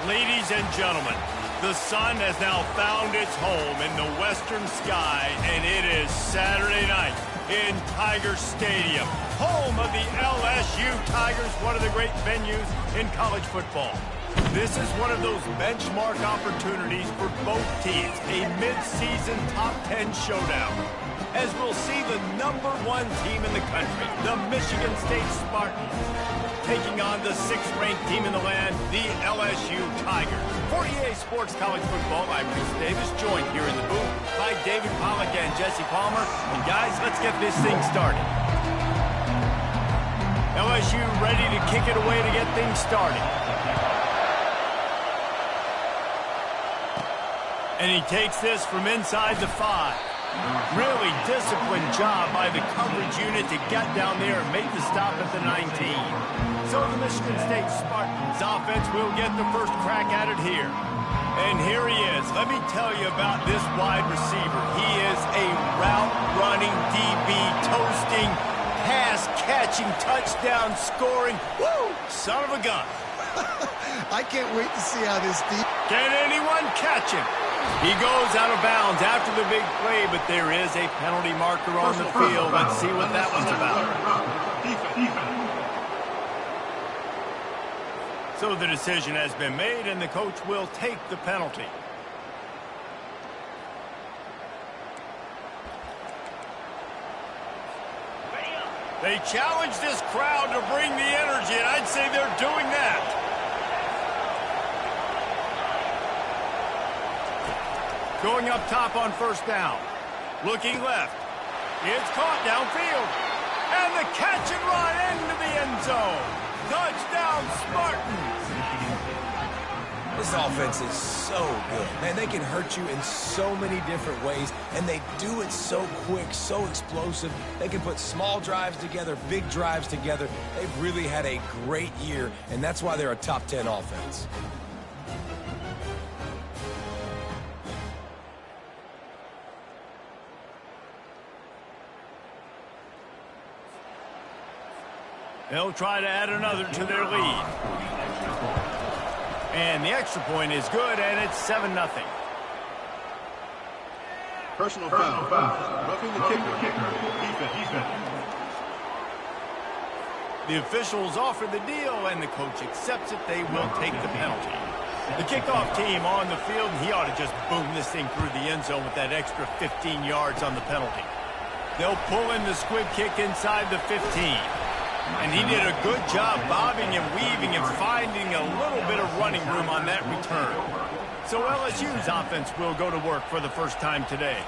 Ladies and gentlemen, the sun has now found its home in the western sky, and it is Saturday night in Tiger Stadium, home of the LSU Tigers, one of the great venues in college football. This is one of those benchmark opportunities for both teams, a mid-season top 10 showdown, as we'll see the #1 team in the country, the Michigan State Spartans, taking on the 6th-ranked team in the land, the LSU Tigers. For EA Sports College Football, I'm Bruce Davis, joined here in the booth by David Pollack and Jesse Palmer. And guys, let's get this thing started. LSU ready to kick it away to get things started. And he takes this from inside the 5. Really disciplined job by the coverage unit to get down there and make the stop at the 19. So the Michigan State Spartans offense will get the first crack at it here. And here he is. Let me tell you about this wide receiver. He is a route-running DB, toasting, pass-catching, touchdown-scoring, woo, son of a gun. I can't wait to see how this deep... Can anyone catch him? He goes out of bounds after the big play, but there is a penalty marker on the field. Let's see what that one's about. So the decision has been made, and the coach will take the penalty. They challenge this crowd to bring the energy, and I'd say they're doing that. Going up top on first down. Looking left. It's caught downfield. And the catch and run into the end zone. Touchdown, Spartans. This offense is so good. Man, they can hurt you in so many different ways, and they do it so quick, so explosive. They can put small drives together, big drives together. They've really had a great year, and that's why they're a top 10 offense. They'll try to add another to their lead. And the extra point is good, and it's 7-0. Personal foul. Roughing the kicker. Defense. The officials offer the deal, and the coach accepts it. They will take the penalty. The kickoff team on the field, and he ought to just boom this thing through the end zone with that extra 15 yards on the penalty. They'll pull in the squib kick inside the 15. And he did a good job bobbing and weaving and finding a little bit of running room on that return. So LSU's offense will go to work for the first time today.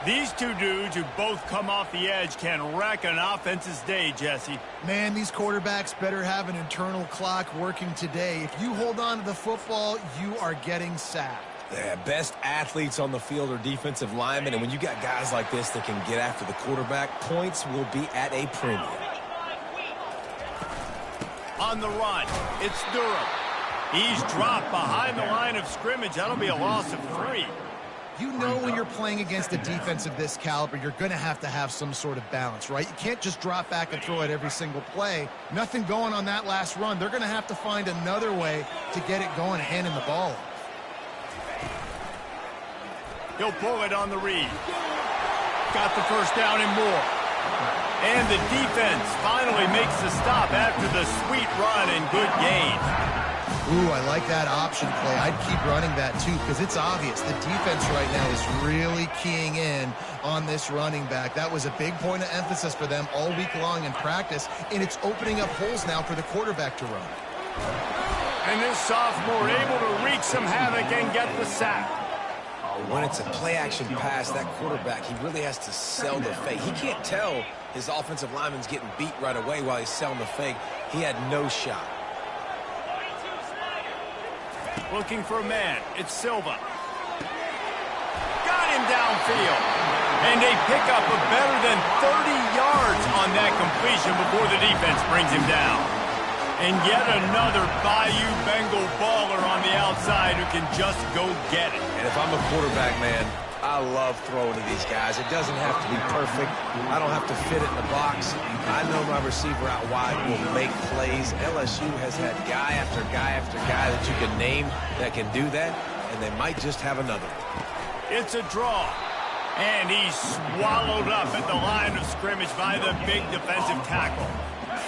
These two dudes who both come off the edge can wreck an offense's day, Jesse. Man, these quarterbacks better have an internal clock working today. If you hold on to the football, you are getting sacked. Yeah, best athletes on the field are defensive linemen, and when you got guys like this that can get after the quarterback, points will be at a premium. On the run, it's Durham. He's dropped behind the line of scrimmage. That'll be a loss of 3. You know when you're playing against a defense of this caliber, you're going to have some sort of balance, right? You can't just drop back and throw it every single play. Nothing going on that last run. They're going to have to find another way to get it going, handing the ball off. He'll pull it on the read. Got the first down and more. And the defense finally makes the stop after the sweet run and good gain. Ooh, I like that option play. I'd keep running that too because it's obvious the defense right now is really keying in on this running back. That was a big point of emphasis for them all week long in practice, and it's opening up holes now for the quarterback to run. And this sophomore able to wreak some havoc and get the sack. When it's a play-action pass, that quarterback, he really has to sell the fake. He can't tell his offensive lineman's getting beat right away while he's selling the fake. He had no shot. Looking for a man. It's Silva. Got him downfield. And a pickup of better than 30 yards on that completion before the defense brings him down. And yet another Bayou Bengal baller on the outside who can just go get it. And if I'm a quarterback, man, I love throwing to these guys. It doesn't have to be perfect. I don't have to fit it in the box. I know my receiver out wide will make plays. LSU has had guy after guy after guy that you can name that can do that, and they might just have another. It's a draw. And he's swallowed up at the line of scrimmage by the big defensive tackle.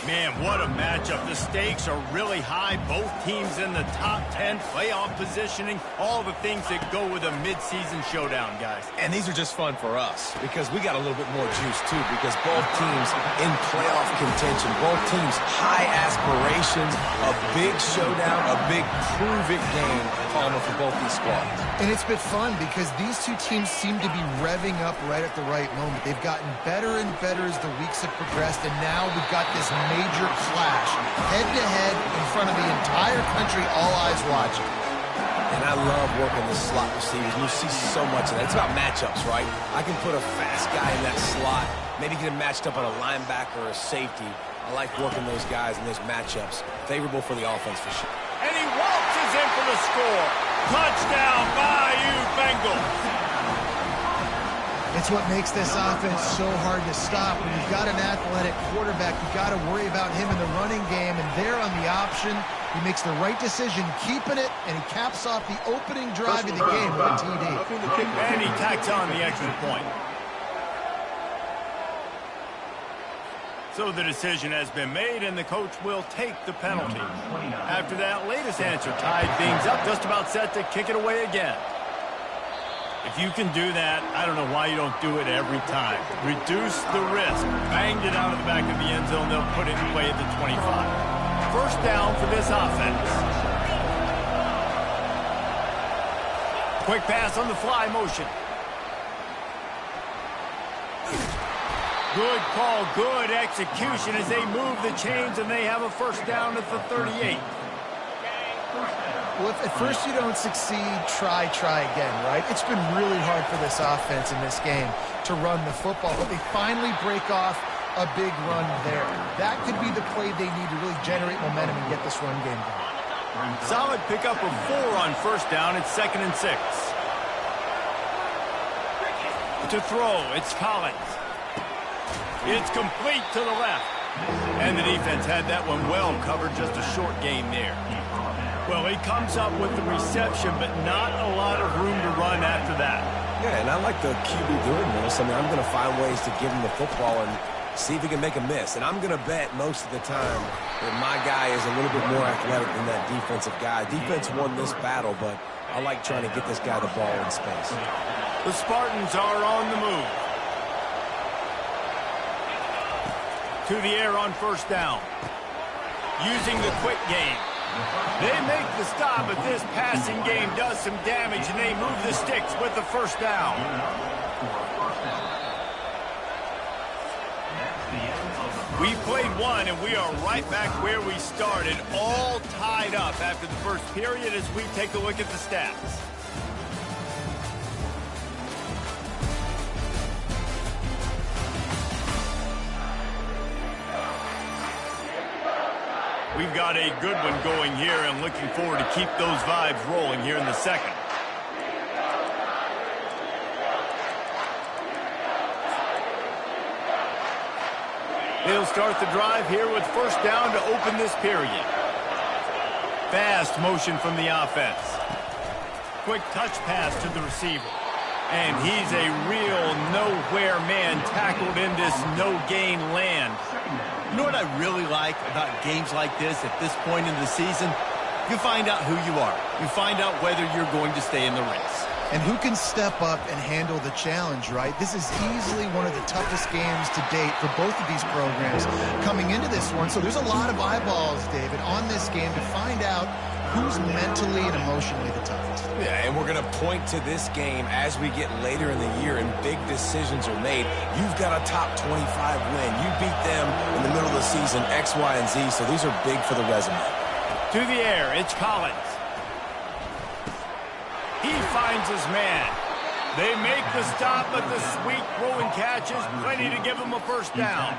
Man, what a matchup. The stakes are really high. Both teams in the top 10, playoff positioning, all the things that go with a midseason showdown, guys. And these are just fun for us because we got a little bit more juice, too, because both teams in playoff contention, both teams high aspirations, a big showdown, a big prove-it game, Palmer, for both these squads. And it's been fun because these two teams seem to be revving up right at the right moment. They've gotten better and better as the weeks have progressed, and now we've got this major clash, head-to-head in front of the entire country, all eyes watching. And I love working the slot receivers. You see so much of that. It's about matchups, right? I can put a fast guy in that slot, maybe get him matched up on a linebacker or a safety. I like working those guys in those matchups. Favorable for the offense for sure. And he waltzes in for the score. Touchdown, Bayou Bengals. It's what makes this offense so hard to stop. When you've got an athletic quarterback, you've got to worry about him in the running game, and there on the option, he makes the right decision, keeping it, and he caps off the opening drive of the game with a TD. And he tacks on the extra point. So the decision has been made, and the coach will take the penalty. After that latest answer tied things up, just about set to kick it away again. If you can do that, I don't know why you don't do it every time. Reduce the risk. Banged it out of the back of the end zone. They'll put it in play at the 25. First down for this offense. Quick pass on the fly motion. Good call, good execution as they move the chains, and they have a first down at the 38. Well, if at first you don't succeed, try again, right? It's been really hard for this offense in this game to run the football, but they finally break off a big run there. That could be the play they need to really generate momentum and get this run game going. Solid pickup of 4 on first down. It's 2nd and 6. To throw, it's Collins. It's complete to the left. And the defense had that one well covered, just a short gain there. Well, he comes up with the reception, but not a lot of room to run after that. Yeah, and I like the QB doing this. I mean, I'm going to find ways to give him the football and see if he can make a miss. And I'm going to bet most of the time that my guy is a little bit more athletic than that defensive guy. Defense won this battle, but I like trying to get this guy the ball in space. The Spartans are on the move. To the air on first down. Using the quick game. They make the stop, but this passing game does some damage, and they move the sticks with the first down. We played one, and we are right back where we started, all tied up after the first period as we take a look at the stats. We've got a good one going here and looking forward to keep those vibes rolling here in the second. They'll start the drive here with first down to open this period. Fast motion from the offense. Quick touch pass to the receiver. And he's a real nowhere man tackled in this no-gain land. You know what I really like about games like this at this point in the season? You find out who you are. You find out whether you're going to stay in the race. And who can step up and handle the challenge, right? This is easily one of the toughest games to date for both of these programs coming into this one. So there's a lot of eyeballs, David, on this game to find out who's mentally and emotionally the toughest. Yeah, and we're going to point to this game as we get later in the year and big decisions are made. You've got a top 25 win. You beat them in the middle of the season, X, Y, and Z, so these are big for the resume. To the air, it's Collins. He finds his man. They make the stop, but the sweet throw and catch is plenty to give him a first down.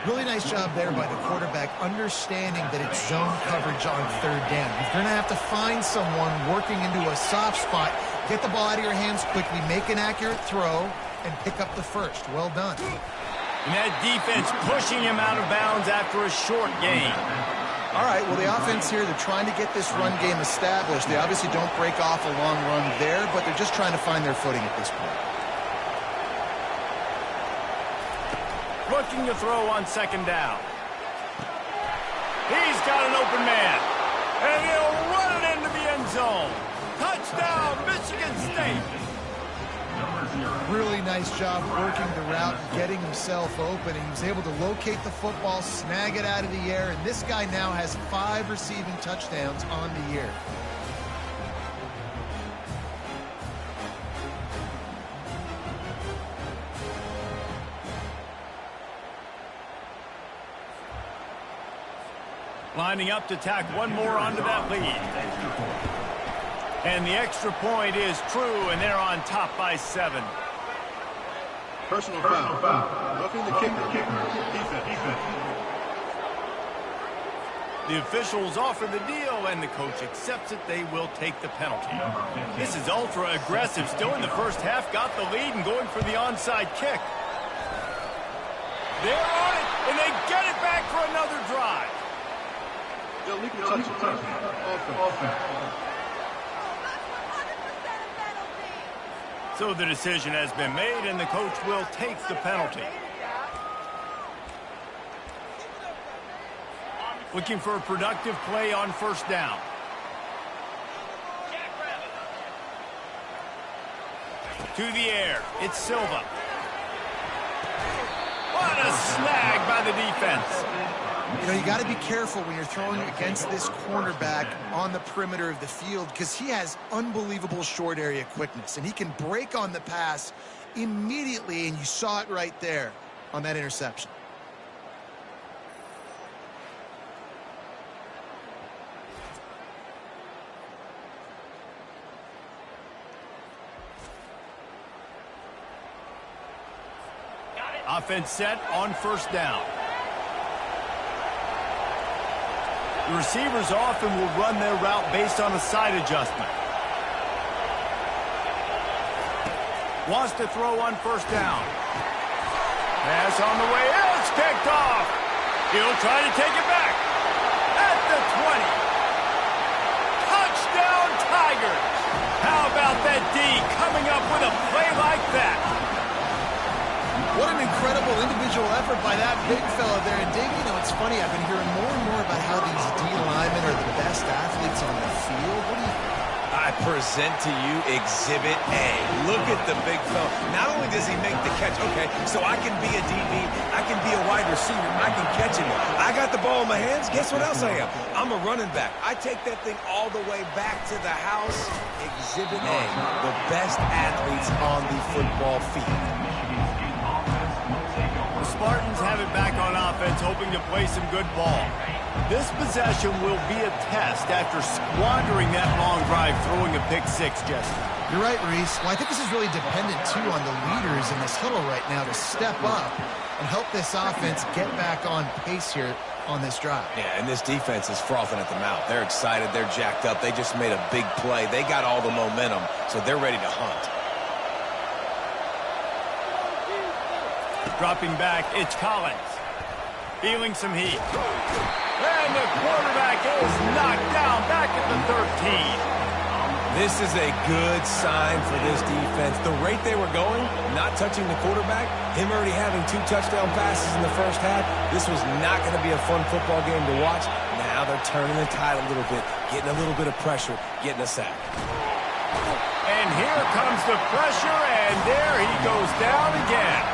Really nice job there by the quarterback, understanding that it's zone coverage on third down. You're going to have to find someone working into a soft spot, get the ball out of your hands quickly, make an accurate throw, and pick up the first. Well done. And that defense pushing him out of bounds after a short gain. All right, well, the offense here, they're trying to get this run game established. They obviously don't break off a long run there, but they're just trying to find their footing at this point. Looking to throw on second down. He's got an open man. And he'll run it into the end zone. Touchdown, Michigan State. Really nice job working the route and getting himself open. And he was able to locate the football, snag it out of the air. And this guy now has 5 receiving touchdowns on the year. Lining up to tack one more onto that lead. And the extra point is true, and they're on top by 7. Personal foul. Roughing the kicker. Defense. The officials offer the deal, and the coach accepts it. They will take the penalty. This is ultra aggressive. Still in the first half, got the lead and going for the onside kick. They're on it, and they get it back for another drive. Illegal touch. Offense. So the decision has been made, and the coach will take the penalty. Looking for a productive play on first down. To the air, it's Silva. What a snag by the defense. You know, you got to be careful when you're throwing against this cornerback on the perimeter of the field because he has unbelievable short area quickness, and he can break on the pass immediately, and you saw it right there on that interception. Offense set on first down. The receivers often will run their route based on a side adjustment. Wants to throw on first down. Pass on the way. It's picked off. He'll try to take it back. At the 20. Touchdown, Tigers. How about that D coming up with a play like that? What an incredible individual effort by that big fella there. And Dave, you know, it's funny, I've been hearing more and more about how these D linemen are the best athletes on the field. What do you think? I present to you Exhibit A. Look at the big fella. Not only does he make the catch, okay, so I can be a DB, I can be a wide receiver, I can catch him. I got the ball in my hands, guess what else I am? I'm a running back. I take that thing all the way back to the house. Exhibit A, the best athletes on the football field. Spartans have it back on offense, hoping to play some good ball. This possession will be a test after squandering that long drive, throwing a pick six, Jesse. You're right, Reese. Well, I think this is really dependent, too, on the leaders in this huddle right now to step up and help this offense get back on pace here on this drive. Yeah, and this defense is frothing at the mouth. They're excited. They're jacked up. They just made a big play. They got all the momentum, so they're ready to hunt. Dropping back, it's Collins. Feeling some heat. And the quarterback is knocked down back at the 13. This is a good sign for this defense. The rate they were going, not touching the quarterback, him already having 2 touchdown passes in the first half, this was not going to be a fun football game to watch. Now they're turning the tide a little bit, getting a little bit of pressure, getting a sack. And here comes the pressure, and there he goes down again.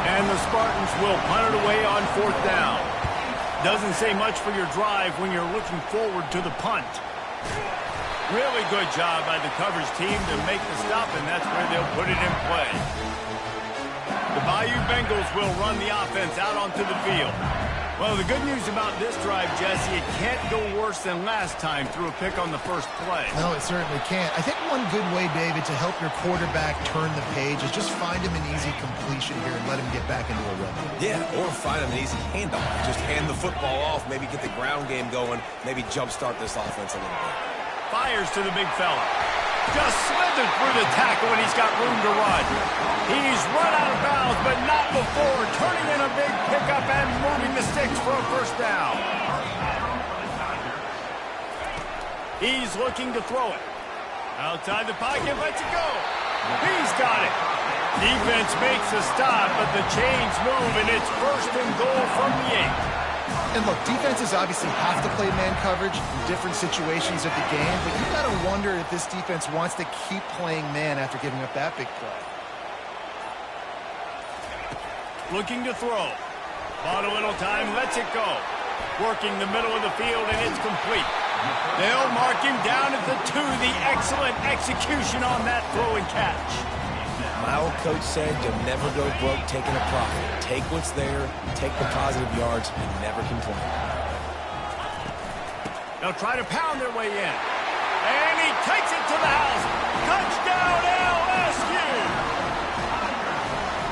And the Spartans will punt it away on fourth down. Doesn't say much for your drive when you're looking forward to the punt. Really good job by the coverage team to make the stop, and that's where they'll put it in play. The Bayou Bengals will run the offense out onto the field. Well, the good news about this drive, Jesse, it can't go worse than last time through a pick on the first play. No, it certainly can't. I think one good way, David, to help your quarterback turn the page is just find him an easy completion. separation here and let him get back into a rhythm. Yeah, or find him an easy handoff. Just hand the football off, maybe get the ground game going, maybe jumpstart this offense a little bit. Fires to the big fella. Just slithered through the tackle and he's got room to run. He's run out of bounds, but not before turning in a big pickup and moving the sticks for a first down. He's looking to throw it. Outside the pocket, lets it go. He's got it. Defense makes a stop, but the chains move, and it's first and goal from the 8. And look, defenses obviously have to play man coverage in different situations of the game, but you got to wonder if this defense wants to keep playing man after giving up that big play. Looking to throw. Bought a little time, lets it go. Working the middle of the field, and it's complete. They'll mark him down at the 2. The excellent execution on that throw and catch. My old coach said you'll never go broke taking a profit. Take what's there, take the positive yards, and never complain. They'll try to pound their way in. And he takes it to the house. Touchdown, LSU!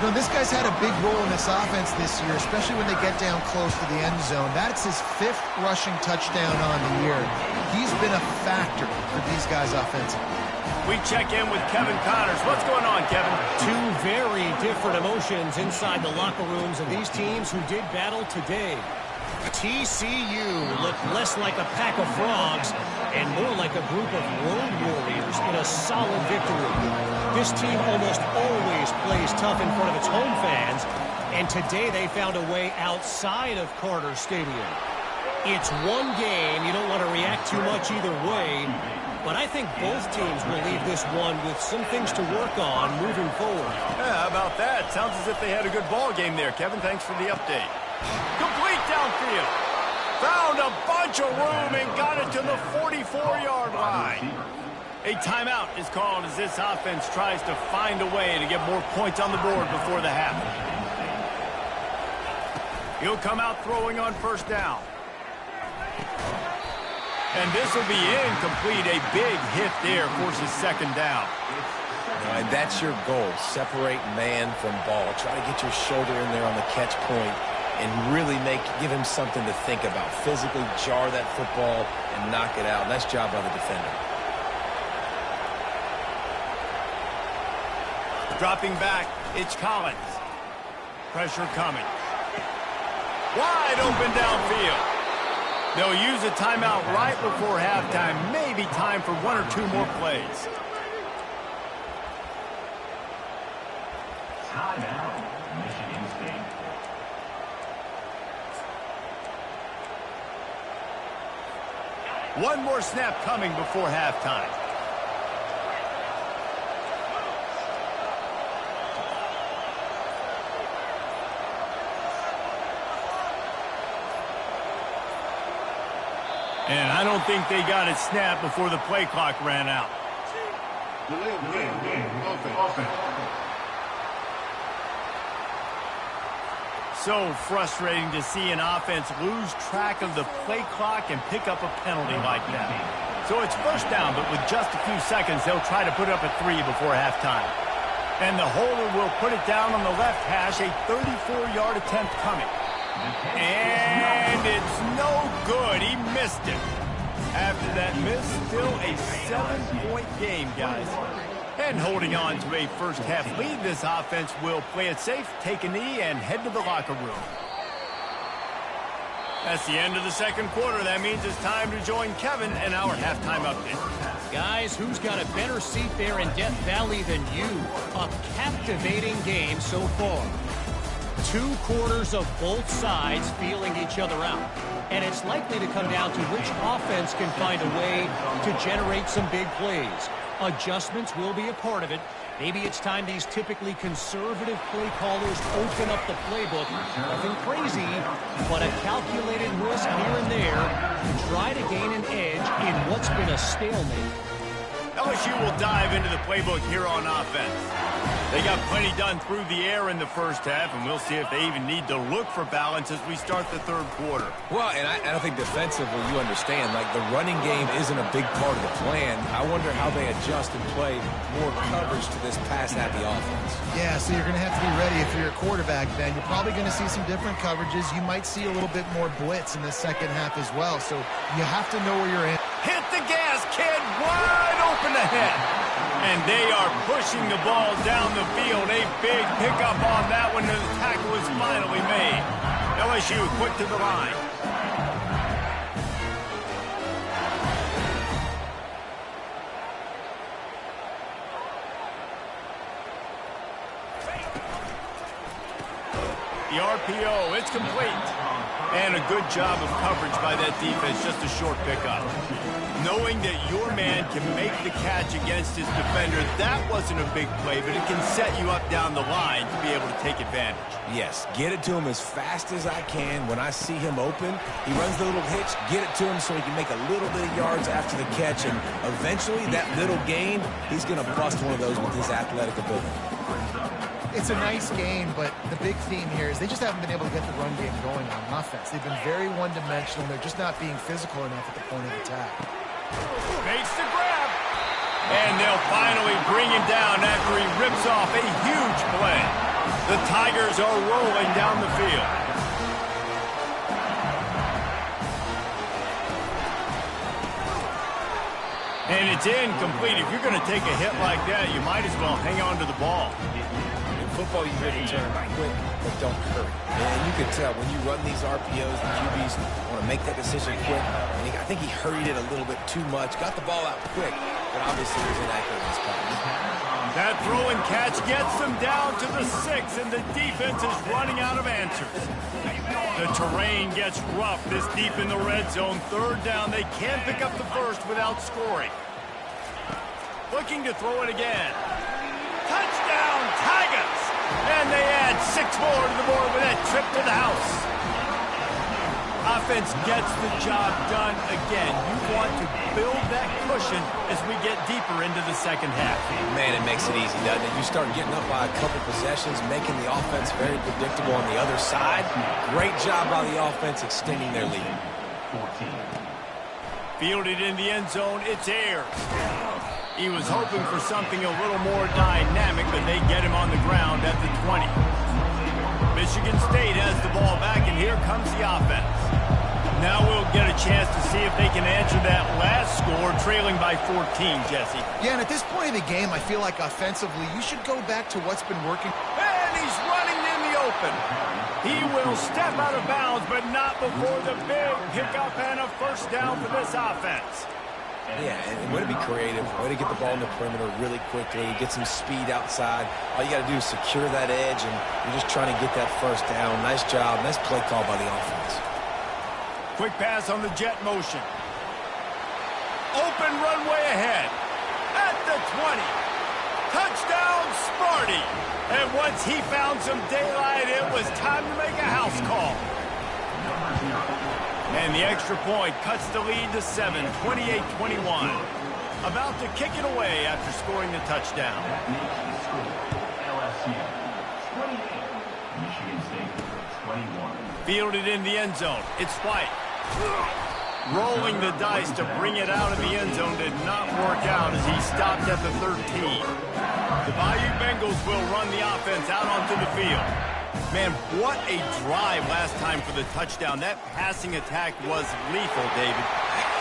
You know, this guy's had a big role in this offense this year, especially when they get down close to the end zone. That's his 5th rushing touchdown on the year. He's been a factor for these guys offensively. We check in with Kevin Connors. What's going on, Kevin? Two very different emotions inside the locker rooms of these teams who did battle today. TCU looked less like a pack of frogs and more like a group of road warriors in a solid victory. This team almost always plays tough in front of its home fans, and today they found a way outside of Carter Stadium. It's one game. You don't want to react too much either way, but I think both teams will leave this one with some things to work on moving forward. Yeah, how about that? Sounds as if they had a good ball game there, Kevin. Thanks for the update. Complete downfield. Found a bunch of room and got it to the 44-yard line. A timeout is called as this offense tries to find a way to get more points on the board before the half. He'll come out throwing on first down. And this will be incomplete. A big hit there forces second down. And that's your goal. Separate man from ball. Try to get your shoulder in there on the catch point and really give him something to think about. Physically jar that football and knock it out. Nice job by the defender. Dropping back, it's Collins. Pressure coming. Wide open downfield. They'll use a timeout right before halftime. Maybe time for 1 or 2 more plays. Timeout, Michigan State. One more snap coming before halftime. And I don't think they got it snapped before the play clock ran out. Delay of game. Offense. So frustrating to see an offense lose track of the play clock and pick up a penalty like that. So it's first down, but with just a few seconds, they'll try to put it up at 3 before halftime. And the holder will put it down on the left hash, a 34-yard attempt coming. And it's no good. He missed it. After that miss, still a 7-point game, guys. And holding on to a first-half lead, this offense will play it safe, take a knee, and head to the locker room. That's the end of the second quarter. That means it's time to join Kevin in our halftime update. Guys, who's got a better seat there in Death Valley than you? A captivating game so far. 2 quarters of both sides feeling each other out. And it's likely to come down to which offense can find a way to generate some big plays. Adjustments will be a part of it. Maybe it's time these typically conservative play callers open up the playbook. Nothing crazy, but a calculated risk here and there to try to gain an edge in what's been a stalemate. LSU will dive into the playbook here on offense. They got plenty done through the air in the first half, and we'll see if they even need to look for balance as we start the third quarter. Well, and I think defensively, you understand, like the running game isn't a big part of the plan. I wonder how they adjust and play more coverage to this pass-happy offense. Yeah, so you're going to have to be ready if you're a quarterback, Ben. You're probably going to see some different coverages. You might see a little bit more blitz in the second half as well, so you have to know where you're in. Hit the gas, kid, wide open ahead. And they are pushing the ball down the field. A big pickup on that one. The tackle was finally made. LSU quick to the line. The RPO, it's complete. And a good job of coverage by that defense, just a short pickup. Knowing that your man can make the catch against his defender, that wasn't a big play, but it can set you up down the line to be able to take advantage. Yes, get it to him as fast as I can. When I see him open, he runs the little hitch, get it to him so he can make a little bit of yards after the catch, and eventually that little gain, he's going to bust one of those with his athletic ability. It's a nice game, but the big theme here is they just haven't been able to get the run game going on offense. They've been very one-dimensional. They're just not being physical enough at the point of attack. Makes the grab. And they'll finally bring him down after he rips off a huge play. The Tigers are rolling down the field. And it's incomplete. If you're going to take a hit like that, you might as well hang on to the ball. Football, you really turn quick, but don't hurry. And you can tell when you run these RPOs, the QBs want to make that decision quick. And I think he hurried it a little bit too much, got the ball out quick, but obviously was inaccurate in his pass. That throw and catch gets them down to the 6, and the defense is running out of answers. The terrain gets rough this deep in the red zone. Third down, they can't pick up the first without scoring. Looking to throw it again. Touchdown, Tigers! And they add 6 more to the board with that trip to the house. Offense gets the job done again. You want to build that cushion as we get deeper into the second half. Man, it makes it easy, doesn't it? You start getting up by a couple possessions, making the offense very predictable on the other side. Great job by the offense extending their lead. Fielded in the end zone, it's Ayers. He was hoping for something a little more dynamic, but they get him on the ground at the 20. Michigan State has the ball back, and here comes the offense. Now we'll get a chance to see if they can answer that last score, trailing by 14, Jesse. Yeah, and at this point in the game, I feel like offensively, you should go back to what's been working. And he's running in the open. He will step out of bounds, but not before the big pickup and a first down for this offense. Yeah, and way to be creative, way to get the ball in the perimeter really quickly, get some speed outside. All you got to do is secure that edge, and you're just trying to get that first down. Nice job. Nice play call by the offense. Quick pass on the jet motion. Open runway ahead. At the 20. Touchdown, Sparty. And once he found some daylight, it was time to make a house call. And the extra point cuts the lead to 7, 28-21. About to kick it away after scoring the touchdown. LSU 28, Michigan State 21. Fielded in the end zone. It's White. Rolling the dice to bring it out of the end zone did not work out as he stopped at the 13. The Bayou Bengals will run the offense out onto the field. Man, what a drive last time for the touchdown. That passing attack was lethal, David.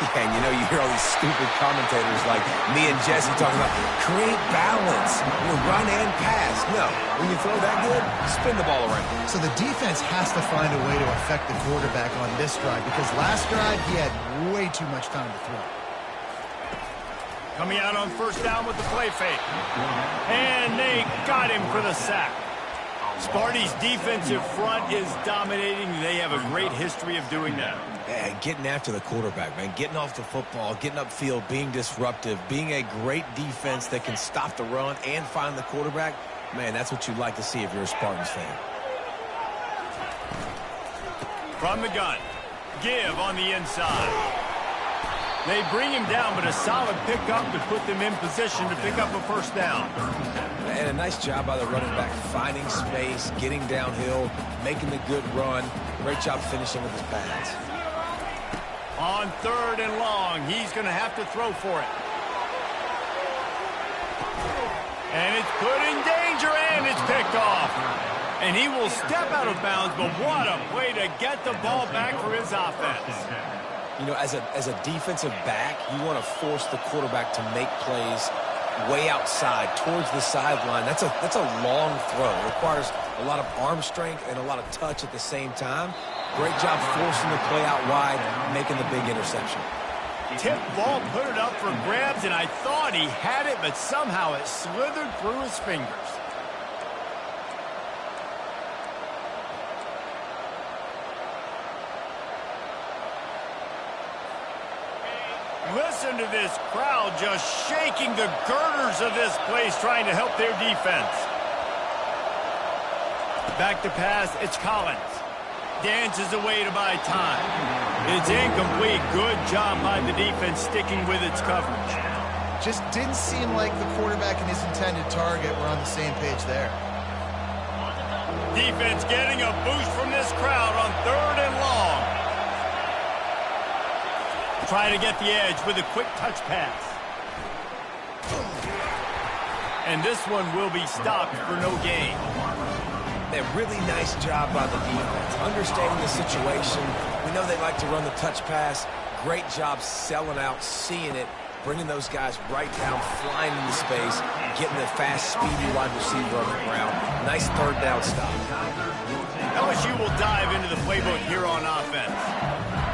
Yeah, and you hear all these stupid commentators like me and Jesse talking about create balance, run and pass. No, when you throw that good, spin the ball around. So the defense has to find a way to affect the quarterback on this drive because last drive he had way too much time to throw. Coming out on first down with the play fake. And they got him for the sack. Sparty's defensive front is dominating. They have a great history of doing that. Yeah, getting after the quarterback, man. Getting off the football, getting upfield, being disruptive, being a great defense that can stop the run and find the quarterback. Man, that's what you'd like to see if you're a Spartans fan. From the gun. Give on the inside. They bring him down, but a solid pickup to put them in position to pick up a first down. And a nice job by the running back, finding space, getting downhill, making the good run. Great job finishing with his pads. On 3rd and long, he's going to have to throw for it. And it's put in danger, and it's picked off. And he will step out of bounds, but what a way to get the ball back for his offense. You know, as a defensive back, you want to force the quarterback to make plays way outside, towards the sideline. That's a long throw. It requires a lot of arm strength and a lot of touch at the same time. Great job forcing the play out wide, making the big interception. Tip ball, put it up for grabs, and I thought he had it, but somehow it slithered through his fingers. Listen to this crowd just shaking the girders of this place, trying to help their defense. Back to pass, it's Collins. Dances away to buy time. It's incomplete. Good job by the defense sticking with its coverage. Just didn't seem like the quarterback and his intended target were on the same page there. Defense getting a boost from this crowd on 3rd and long. Trying to get the edge with a quick touch pass. And this one will be stopped for no gain. A really nice job by the defense, understanding the situation. We know they like to run the touch pass. Great job selling out, seeing it, bringing those guys right down, flying into space, getting the fast, speedy wide receiver on the ground. Nice 3rd down stop. LSU will dive into the playbook here on offense.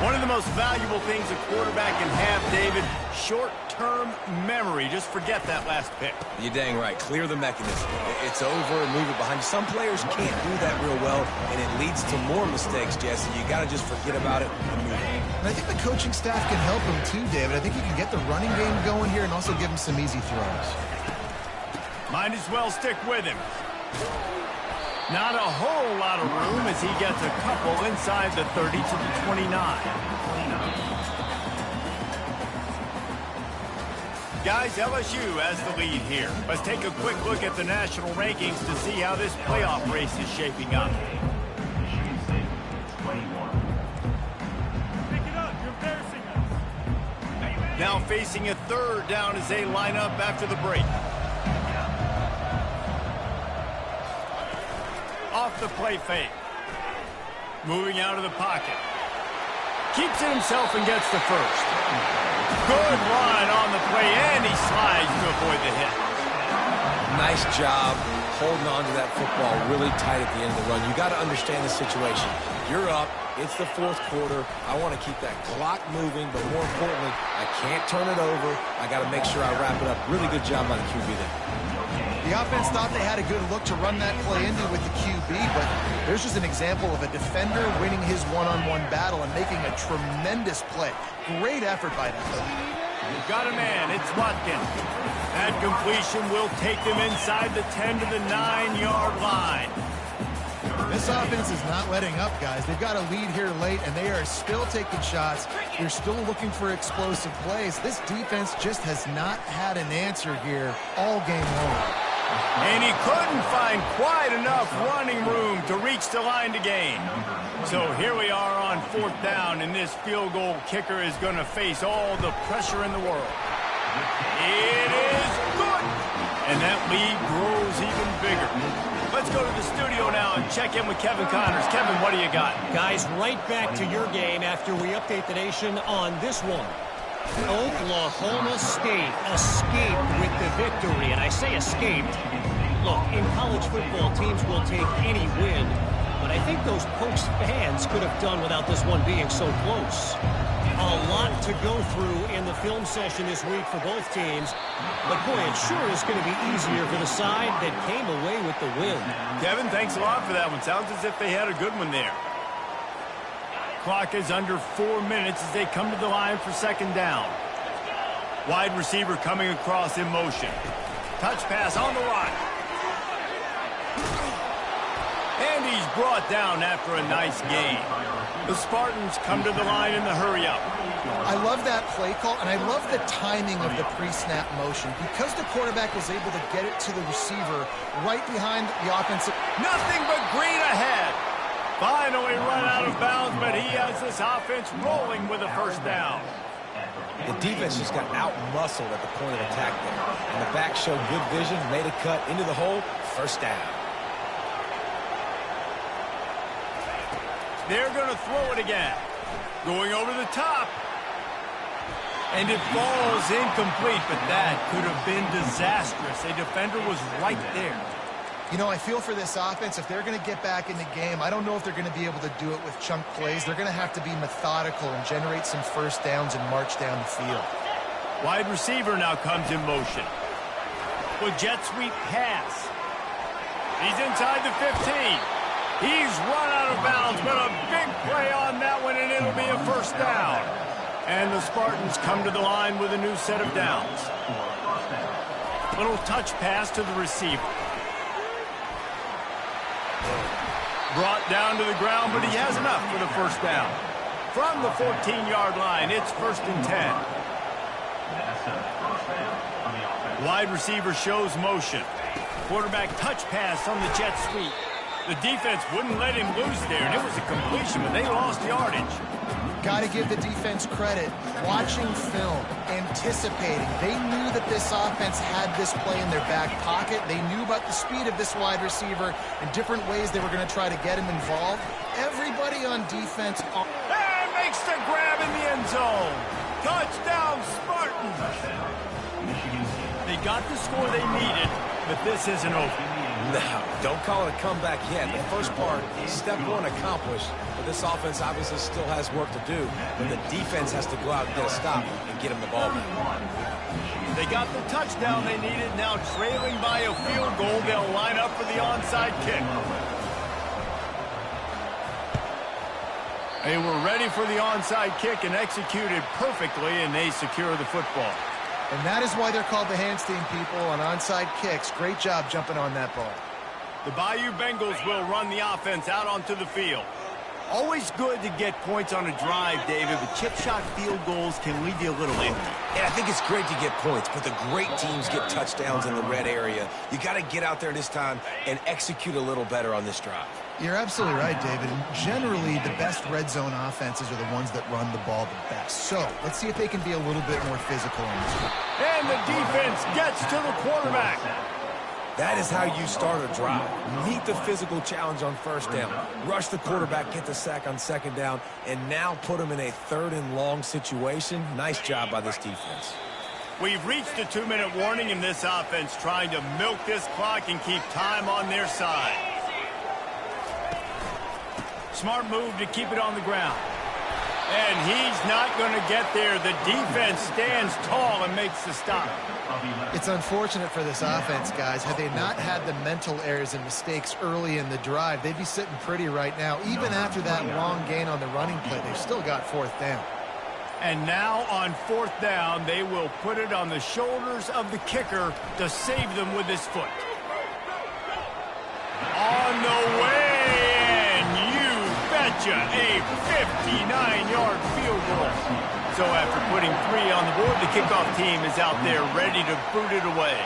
One of the most valuable things a quarterback can have, David, short-term memory. Just forget that last pick. You're dang right. Clear the mechanism. It's over and move it behind you. Some players can't do that real well, and it leads to more mistakes, Jesse. You got to just forget about it and move it. And I think the coaching staff can help him too, David. I think he can get the running game going here and also give him some easy throws. Might as well stick with him. Not a whole lot of room as he gets a couple inside the 30 to the 29. Guys, LSU has the lead here. Let's take a quick look at the national rankings to see how this playoff race is shaping up. Now facing a 3rd down as they line up after the break. Off the play fake. Moving out of the pocket. Keeps it himself and gets the first. Good run on the play, and he slides to avoid the hit. Nice job holding on to that football really tight at the end of the run. You got to understand the situation. You're up. It's the 4th quarter. I want to keep that clock moving, but more importantly, I can't turn it over. I got to make sure I wrap it up. Really good job by the QB there. The offense thought they had a good look to run that play into with the QB, but there's just an example of a defender winning his one-on-one battle and making a tremendous play. Great effort by them. You've got a man. It's Watkins. That completion will take them inside the 10 to the 9-yard line. This offense is not letting up, guys. They've got a lead here late, and they are still taking shots. They're still looking for explosive plays. This defense just has not had an answer here all game long. And he couldn't find quite enough running room to reach the line to gain. So here we are on 4th down, and this field goal kicker is going to face all the pressure in the world. It is good! And that lead grows even bigger. Let's go to the studio now and check in with Kevin Connors. Kevin, what do you got? Guys, right back to your game after we update the nation on this one. Oklahoma State escaped with the victory, and I say escaped. Look, in college football, teams will take any win, but I think those Pokes fans could have done without this one being so close. A lot to go through in the film session this week for both teams, but boy, it sure is going to be easier for the side that came away with the win. Kevin, thanks a lot for that one. Sounds as if they had a good one there. Clock is under 4 minutes as they come to the line for 2nd down. Wide receiver coming across in motion. Touch pass on the line. And he's brought down after a nice game. The Spartans come to the line in the hurry-up. I love that play call, and I love the timing of the pre-snap motion. Because the quarterback was able to get it to the receiver right behind the offensive. Nothing but green ahead. Finally run out of bounds, but he has this offense rolling with a first down. The defense just got out-muscled at the point of attack there. And the back showed good vision, made a cut into the hole, first down. They're going to throw it again. Going over the top. And it falls incomplete, but that could have been disastrous. A defender was right there. You know, I feel for this offense, if they're going to get back in the game, I don't know if they're going to be able to do it with chunk plays. They're going to have to be methodical and generate some first downs and march down the field. Wide receiver now comes in motion. With jet sweep pass. He's inside the 15. He's run out of bounds, but a big play on that one, and it'll be a first down. And the Spartans come to the line with a new set of downs. Little touch pass to the receiver. Brought down to the ground, but he has enough for the first down. From the 14-yard line, it's 1st and 10. Wide receiver shows motion. Quarterback touch pass on the jet sweep. The defense wouldn't let him loose there, and it was a completion, but they lost yardage. Got to give the defense credit. Watching film, anticipating. They knew that this offense had this play in their back pocket. They knew about the speed of this wide receiver and different ways they were going to try to get him involved. Everybody on defense. And makes the grab in the end zone. Touchdown, Spartans. They got the score they needed, but this isn't over. No, don't call it a comeback yet. The first part, step one accomplished, but this offense obviously still has work to do. But the defense has to go out and get a stop and get him the ball back. They got the touchdown they needed. Now trailing by a field goal, they'll line up for the onside kick. They were ready for the onside kick and executed perfectly, and they secure the football. And that is why they're called the Handstein people on onside kicks. Great job jumping on that ball. The Bayou Bengals will run the offense out onto the field. Always good to get points on a drive, David, but chip shot field goals can leave you a little empty. Yeah, I think it's great to get points, but the great teams get touchdowns in the red area. You got to get out there this time and execute a little better on this drive. You're absolutely right, David. And generally, the best red zone offenses are the ones that run the ball the best. So let's see if they can be a little bit more physical on this one. And the defense gets to the quarterback. That is how you start a drive. Meet the physical challenge on first down. Rush the quarterback, get the sack on second down, and now put him in a 3rd and long situation. Nice job by this defense. We've reached a 2-minute warning in this offense, trying to milk this clock and keep time on their side. Smart move to keep it on the ground. And he's not going to get there. The defense stands tall and makes the stop. It's unfortunate for this offense, guys. Had they not had the mental errors and mistakes early in the drive, they'd be sitting pretty right now. Even after that long gain on the running play, they've still got 4th down. And now on 4th down, they will put it on the shoulders of the kicker to save them with his foot. On the way, and you betcha, a 59-yard field goal. So after putting 3 on the board, the kickoff team is out there ready to boot it away.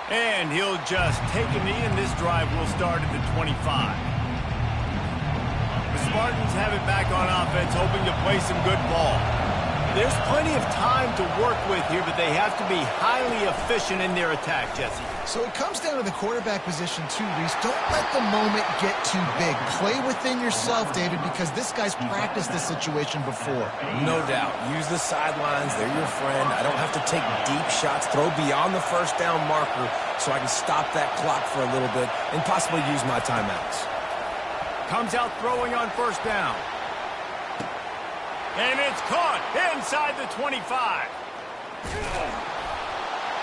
And he'll just take a knee, and this drive will start at the 25. The Spartans have it back on offense, hoping to play some good ball. There's plenty of time to work with here, but they have to be highly efficient in their attack, Jesse. So it comes down to the quarterback position too, Reese. Don't let the moment get too big. Play within yourself, David, because this guy's practiced this situation before. No doubt. Use the sidelines. They're your friend. I don't have to take deep shots. Throw beyond the first down marker so I can stop that clock for a little bit and possibly use my timeouts. Comes out throwing on first down. And it's caught inside the 25.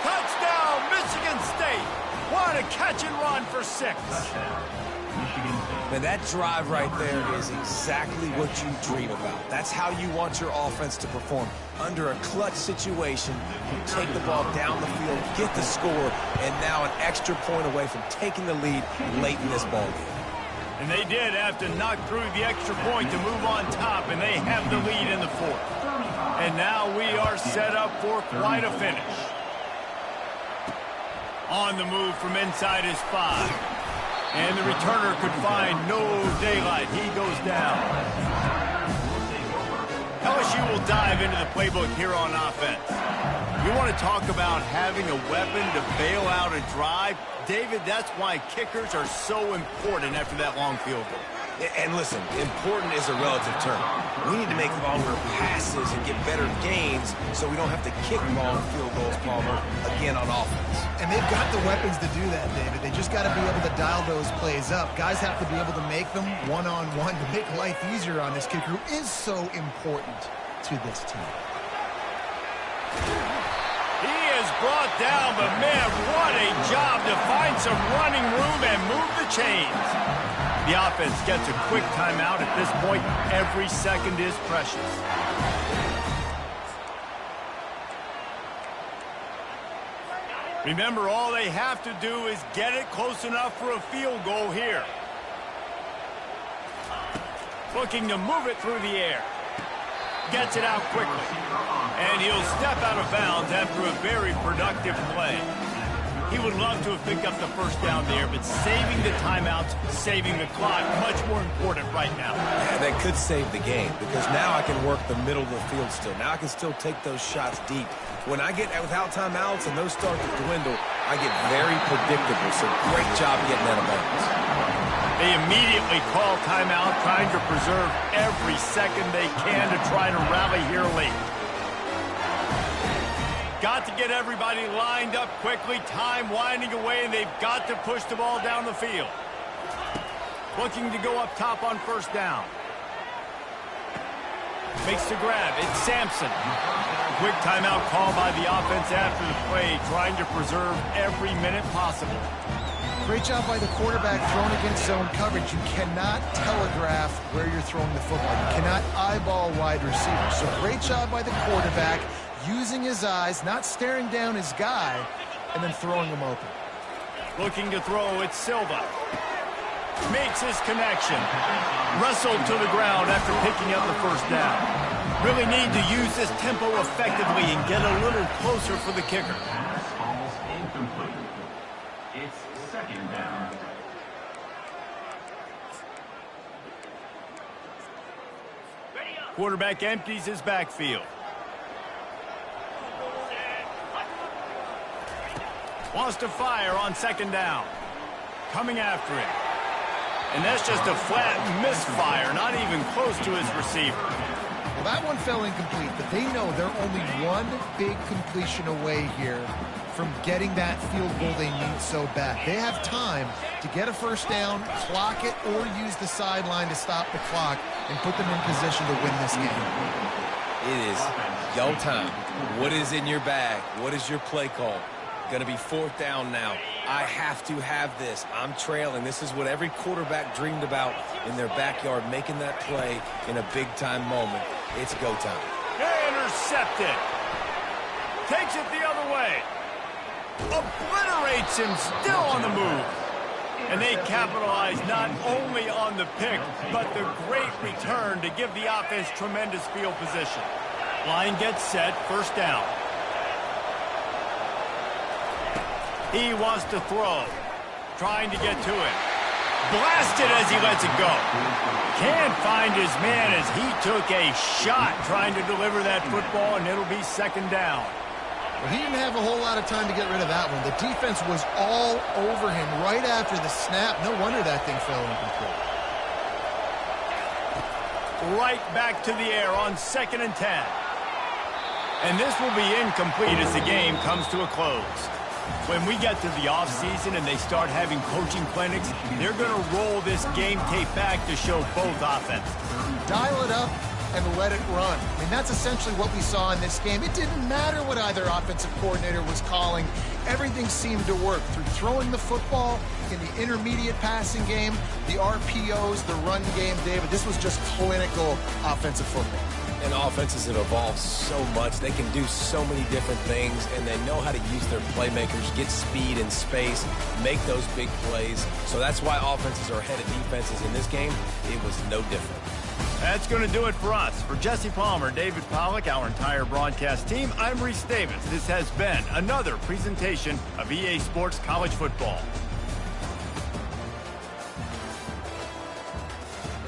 Touchdown, Michigan State. What a catch and run for 6. Michigan State. Man, that drive right there is exactly what you dream about. That's how you want your offense to perform. Under a clutch situation, you take the ball down the field, get the score, and now an extra point away from taking the lead late in this ball game. And they did have to knock through the extra point to move on top, and they have the lead in the fourth. And now we are set up for quite a finish. On the move from inside his 5. And the returner could find no daylight. He goes down. LSU will dive into the playbook here on offense. You want to talk about having a weapon to bail out a drive? David, that's why kickers are so important after that long field goal. And listen, important is a relative term. We need to make longer passes and get better gains so we don't have to kick long field goals, Palmer, again on offense. And they've got the weapons to do that, David. They just got to be able to dial those plays up. Guys have to be able to make them one-on-one to make life easier on this kicker who is so important to this team. He is brought down, but man, what a job to find some running room and move the chains. The offense gets a quick timeout at this point. Every second is precious. Remember, all they have to do is get it close enough for a field goal here. Looking to move it through the air. Gets it out quickly. And he'll step out of bounds after a very productive play. He would love to have picked up the first down there, but saving the timeouts, saving the clock, much more important right now. Yeah, that could save the game because now I can work the middle of the field still. Now I can still take those shots deep. When I get without timeouts and those start to dwindle, I get very predictable. So great job getting out of bounds. They immediately call timeout, trying to preserve every second they can to try to rally here late. Got to get everybody lined up quickly, time winding away, and they've got to push the ball down the field. Looking to go up top on first down. Makes the grab. It's Sampson. Quick timeout call by the offense after the play, trying to preserve every minute possible. Great job by the quarterback throwing against zone coverage. You cannot telegraph where you're throwing the football. You cannot eyeball wide receivers. So great job by the quarterback, using his eyes, not staring down his guy, and then throwing him open. Looking to throw, it's Silva. Makes his connection. Wrestled to the ground after picking up the first down. Really need to use this tempo effectively and get a little closer for the kicker. Almost incomplete. It's second down. Quarterback empties his backfield. Wants to fire on second down. Coming after him. And that's just a flat misfire, not even close to his receiver. Well, that one fell incomplete, but they know they're only one big completion away here from getting that field goal they need so bad. They have time to get a first down, clock it, or use the sideline to stop the clock and put them in position to win this game. It is go time. What is in your bag? What is your play call? Going to be fourth down now. I have to have this. I'm trailing. This is what every quarterback dreamed about in their backyard, making that play in a big-time moment. It's go time. Intercepted. Takes it the other way. Obliterates him, still on the move. And they capitalize not only on the pick, but the great return to give the offense tremendous field position. Line gets set, first down. He wants to throw. Trying to get to it. Blasted as he lets it go. Can't find his man as he took a shot trying to deliver that football, and it'll be second down. Well, he didn't have a whole lot of time to get rid of that one. The defense was all over him right after the snap. No wonder that thing fell incomplete. Right back to the air on 2nd and 10. And this will be incomplete as the game comes to a close. When we get to the offseason and they start having coaching clinics, they're going to roll this game tape back to show both offenses. Dial it up, and let it run. I mean, that's essentially what we saw in this game. It didn't matter what either offensive coordinator was calling. Everything seemed to work through throwing the football in the intermediate passing game, the RPOs, the run game, David. This was just clinical offensive football. And offenses have evolved so much. They can do so many different things, and they know how to use their playmakers, get speed and space, make those big plays. So that's why offenses are ahead of defenses in this game. It was no different. That's going to do it for us. For Jesse Palmer, David Pollack, our entire broadcast team, I'm Reese Davis. This has been another presentation of EA Sports College Football.